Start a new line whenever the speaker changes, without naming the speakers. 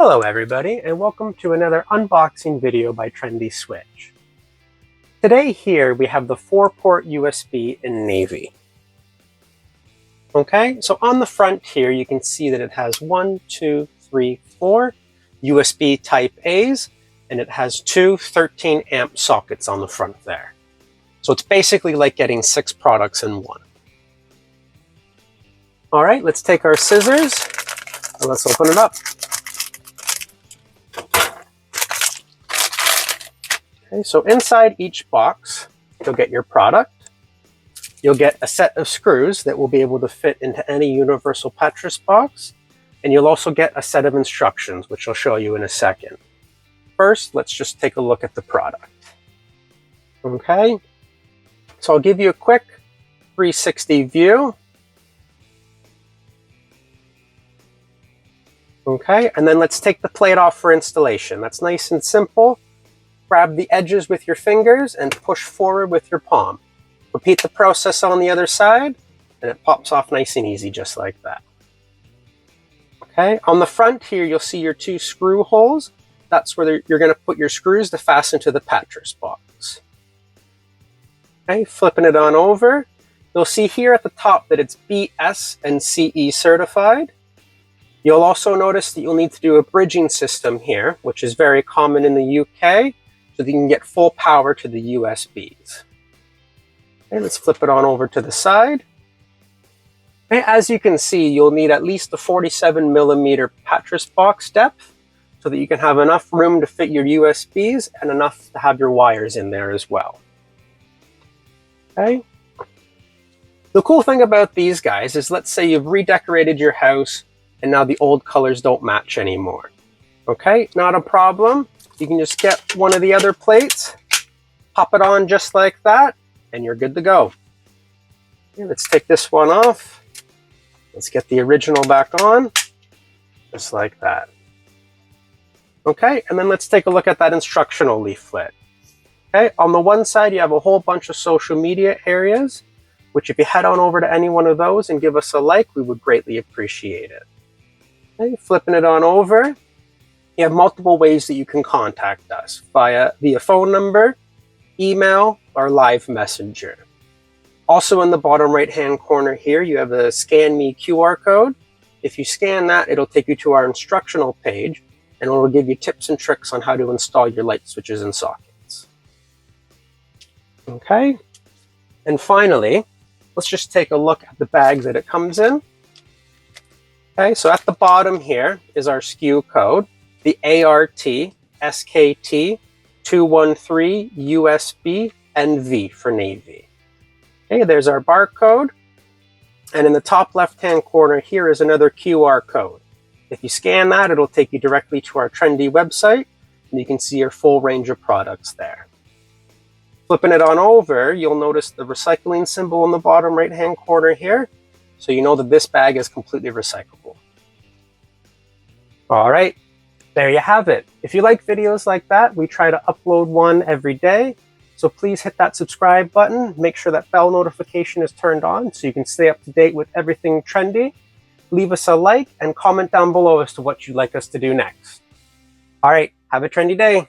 Hello everybody, and welcome to another unboxing video by Trendi Switch. Today here we have the 4-port USB in navy. Okay, so on the front here you can see that it has 4 USB type A's, and it has two 13 amp sockets on the front there. So it's basically like getting 6 products in one. All right, let's take our scissors and let's open it up. Okay, so inside each box, you'll get your product. You'll get a set of screws that will be able to fit into any universal Petrus box. And you'll also get a set of instructions, which I'll show you in a second. First, let's just take a look at the product. Okay, so I'll give you a quick 360 view. Okay, and then let's take the plate off for installation. That's nice and simple. Grab the edges with your fingers and push forward with your palm. Repeat the process on the other side, and it pops off nice and easy, just like that. Okay, on the front here, you'll see your 2 screw holes. That's where you're going to put your screws to fasten to the Petrus box. Okay, flipping it on over, you'll see here at the top that it's BS and CE certified. You'll also notice that you'll need to do a bridging system here, which is very common in the UK, so that you can get full power to the USBs. Okay, let's flip it on over to the side. Okay, as you can see, you'll need at least a 47mm Petrus box depth so that you can have enough room to fit your USBs and enough to have your wires in there as well. Okay. The cool thing about these guys is, let's say you've redecorated your house and now the old colors don't match anymore. Okay, not a problem. You can just get one of the other plates, pop it on just like that, and you're good to go. Okay, let's take this one off. Let's get the original back on, just like that. Okay, and then let's take a look at that instructional leaflet. Okay, on the one side you have a whole bunch of social media areas, which if you head on over to any one of those and give us a like, we would greatly appreciate it. Okay, flipping it on over, you have multiple ways that you can contact us via phone number, email, or live messenger. Also in the bottom right hand corner here, you have a Scan Me QR code. If you scan that, it'll take you to our instructional page, and it'll give you tips and tricks on how to install your light switches and sockets. Okay, and finally, let's just take a look at the bag that it comes in. Okay, so at the bottom here is our SKU code, the ART-SKT213USBNV for Navy. Okay, there's our barcode, and in the top left-hand corner here is another QR code. If you scan that, it'll take you directly to our Trendi website, and you can see your full range of products there. Flipping it on over, you'll notice the recycling symbol in the bottom right-hand corner here, so you know that this bag is completely recyclable. All right, there you have it. If you like videos like that, we try to upload one every day. So please hit that subscribe button. Make sure that bell notification is turned on so you can stay up to date with everything trendy. Leave us a like and comment down below as to what you'd like us to do next. All right, have a trendy day.